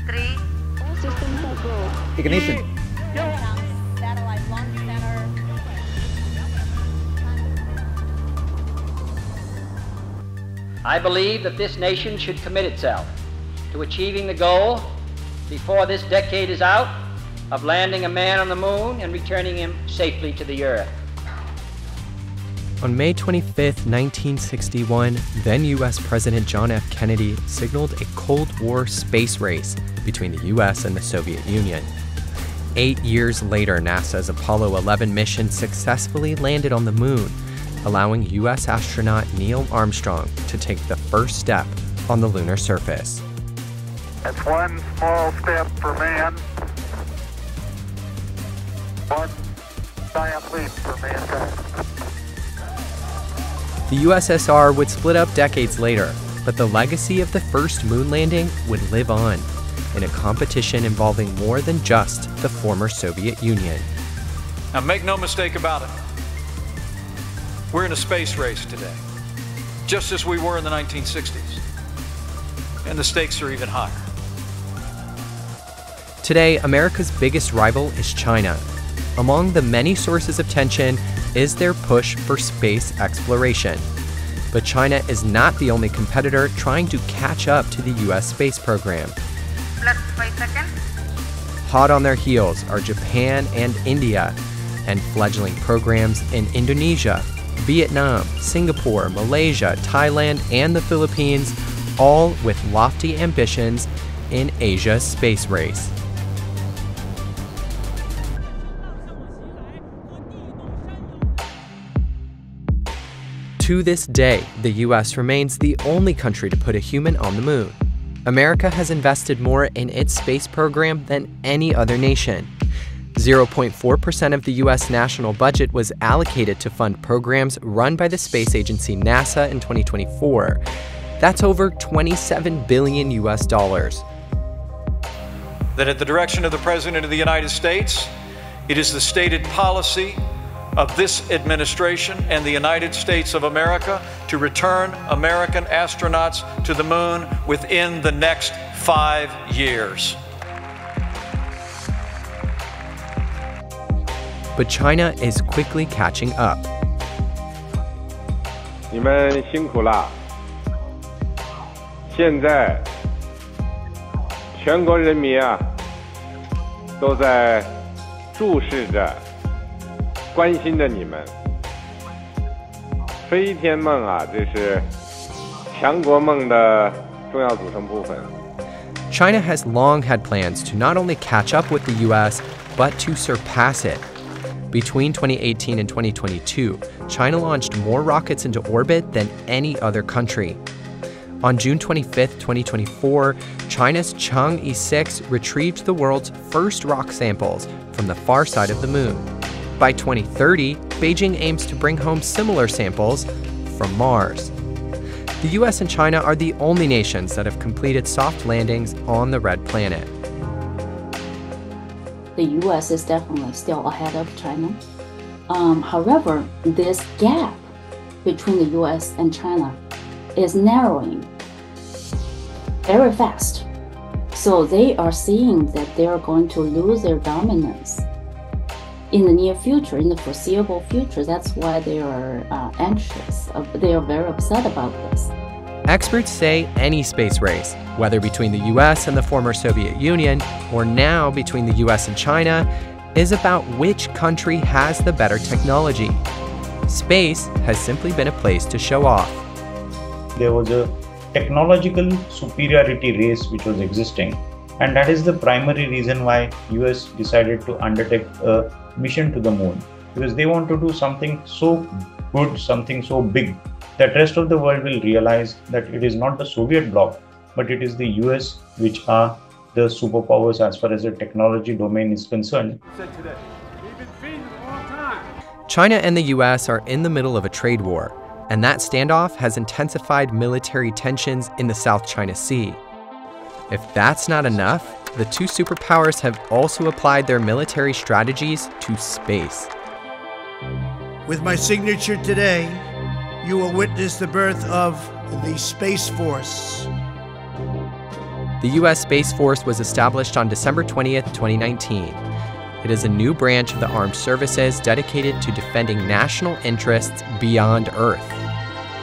3. Systems are go. Ignition. Satellite launch center. I believe that this nation should commit itself to achieving the goal, before this decade is out, of landing a man on the moon and returning him safely to the Earth. On May 25, 1961, then U.S. President John F. Kennedy signaled a Cold War space race between the U.S. and the Soviet Union. 8 years later, NASA's Apollo 11 mission successfully landed on the moon, allowing U.S. astronaut Neil Armstrong to take the first step on the lunar surface. That's one small step for man, one giant leap for mankind. The USSR would split up decades later, but the legacy of the first moon landing would live on in a competition involving more than just the former Soviet Union. Now make no mistake about it. We're in a space race today, just as we were in the 1960s. And the stakes are even higher. Today, America's biggest rival is China. Among the many sources of tension is their push for space exploration. But China is not the only competitor trying to catch up to the U.S. space program. Plus 5 seconds. Hot on their heels are Japan and India, and fledgling programs in Indonesia, Vietnam, Singapore, Malaysia, Thailand, and the Philippines, all with lofty ambitions in Asia's space race. To this day, the U.S. remains the only country to put a human on the moon. America has invested more in its space program than any other nation. 0.4% of the U.S. national budget was allocated to fund programs run by the space agency NASA in 2024. That's over $27 billion US. That at the direction of the President of the United States, it is the stated policy of this administration and the United States of America to return American astronauts to the moon within the next 5 years. But China is quickly catching up. 你们辛苦了。现在全国人民啊，都在注视着。 关心着你们，飞天梦啊，这是强国梦的重要组成部分。 China has long had plans to not only catch up with the U.S., but to surpass it. Between 2018 and 2022, China launched more rockets into orbit than any other country. On June 25, 2024, China's Chang'e 6 retrieved the world's first rock samples from the far side of the moon. By 2030, Beijing aims to bring home similar samples from Mars. The US and China are the only nations that have completed soft landings on the red planet. The US is definitely still ahead of China. However, this gap between the US and China is narrowing very fast. So they are seeing that they are going to lose their dominance in the near future, in the foreseeable future. That's why they are anxious. They are very upset about this. Experts say any space race, whether between the US and the former Soviet Union, or now between the US and China, is about which country has the better technology. Space has simply been a place to show off. There was a technological superiority race which was existing, and that is the primary reason why US decided to undertake a mission to the moon, because they want to do something so good, something so big, that rest of the world will realize that it is not the Soviet bloc, but it is the US which are the superpowers as far as the technology domain is concerned. China and the US are in the middle of a trade war, and that standoff has intensified military tensions in the South China Sea. If that's not enough, the two superpowers have also applied their military strategies to space. With my signature today, you will witness the birth of the Space Force. The U.S. Space Force was established on December 20th, 2019. It is a new branch of the armed services dedicated to defending national interests beyond Earth.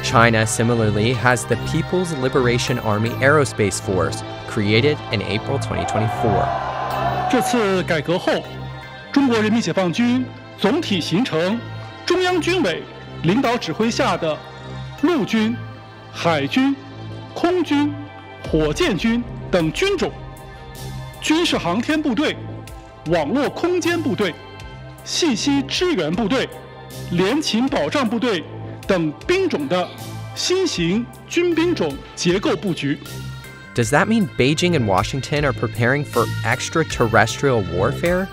China similarly has the People's Liberation Army Aerospace Force, created in April 2024. 这次改革后，中国人民解放军总体形成中央军委领导指挥下的陆军、海军、空军、火箭军等军种、军事航天部队、网络空间部队、信息支援部队、联勤保障部队等兵种的新型军兵种结构布局。 Does that mean Beijing and Washington are preparing for extraterrestrial warfare?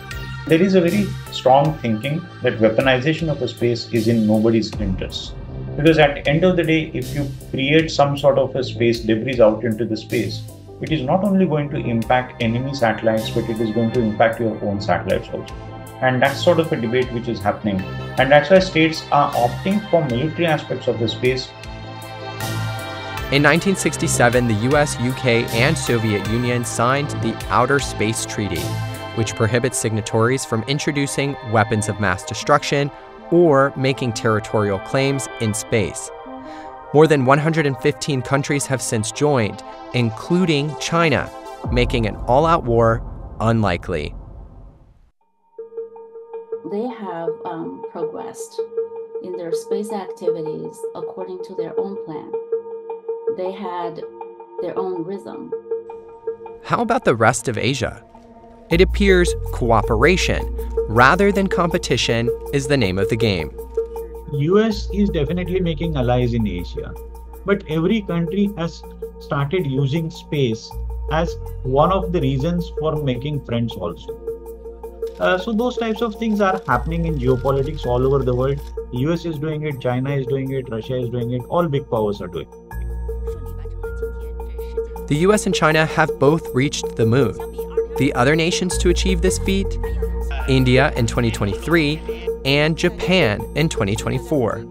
There is a very strong thinking that weaponization of a space is in nobody's interest. Because at the end of the day, if you create some sort of a space debris out into the space, it is not only going to impact enemy satellites, but it is going to impact your own satellites also. And that's sort of a debate which is happening. And that's why states are opting for military aspects of the space. In 1967, the US, UK, and Soviet Union signed the Outer Space Treaty, which prohibits signatories from introducing weapons of mass destruction or making territorial claims in space. More than 115 countries have since joined, including China, making an all-out war unlikely. They have progressed in their space activities according to their own plan. They had their own rhythm. How about the rest of Asia? It appears cooperation rather than competition is the name of the game. US is definitely making allies in Asia, but every country has started using space as one of the reasons for making friends also. So those types of things are happening in geopolitics all over the world. US is doing it, China is doing it, Russia is doing it, all big powers are doing it. The US and China have both reached the moon. The other nations to achieve this feat? India in 2023 and Japan in 2024.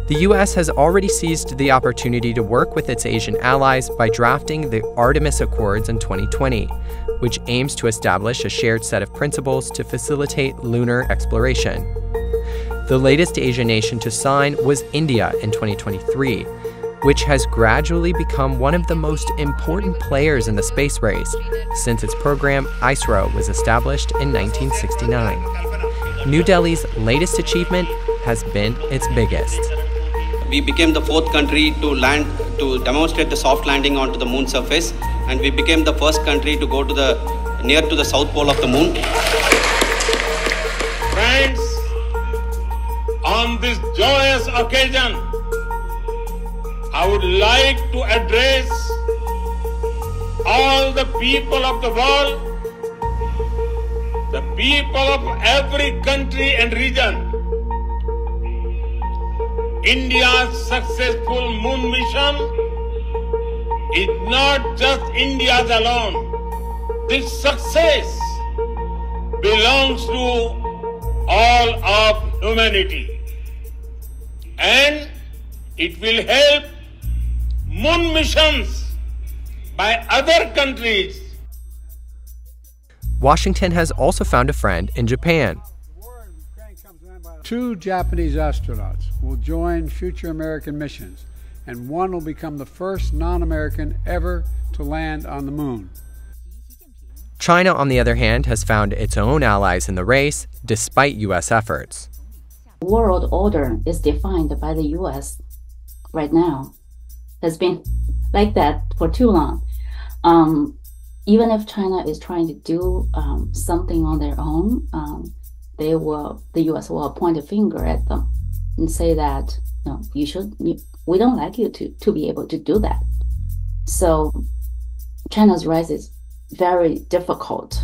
The US has already seized the opportunity to work with its Asian allies by drafting the Artemis Accords in 2020, which aims to establish a shared set of principles to facilitate lunar exploration. The latest Asian nation to sign was India in 2023, which has gradually become one of the most important players in the space race since its program ISRO was established in 1969. New Delhi's latest achievement has been its biggest. We became the fourth country to land, to demonstrate the soft landing onto the moon surface, and we became the first country to go to near to the south pole of the moon. Friends, on this joyous occasion, I would like to address all the people of the world, the people of every country and region. India's successful moon mission is not just India's alone. This success belongs to all of humanity, and it will help moon missions by other countries. Washington has also found a friend in Japan. 2 Japanese astronauts will join future American missions, and one will become the first non-American ever to land on the moon. China, on the other hand, has found its own allies in the race, despite U.S. efforts. World order is defined by the U.S. right now. Has been like that for too long. Even if China is trying to do something on their own, the U.S. will point a finger at them and say that, no, we don't like you to be able to do that. So China's rise is very difficult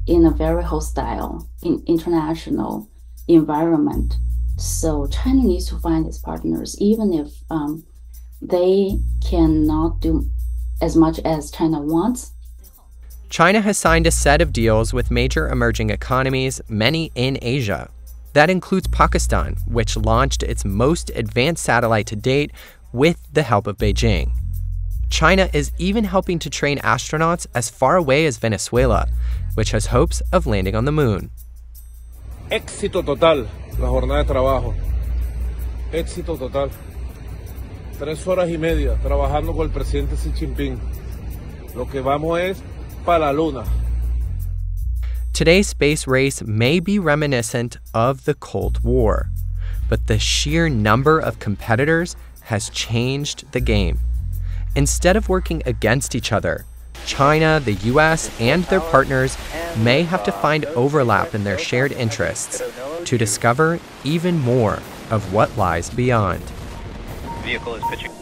in a very hostile international environment. So China needs to find its partners, even if they cannot do as much as China wants. China has signed a set of deals with major emerging economies, many in Asia. That includes Pakistan, which launched its most advanced satellite to date with the help of Beijing. China is even helping to train astronauts as far away as Venezuela, which has hopes of landing on the moon. Éxito total, la jornada de trabajo. Éxito total. 3 horas y media trabajando con el presidente Xi Jinping. Lo que vamos es para la luna. Today's space race may be reminiscent of the Cold War, but the sheer number of competitors has changed the game. Instead of working against each other, China, the US, and their partners may have to find overlap in their shared interests to discover even more of what lies beyond. Vehicle is pitching.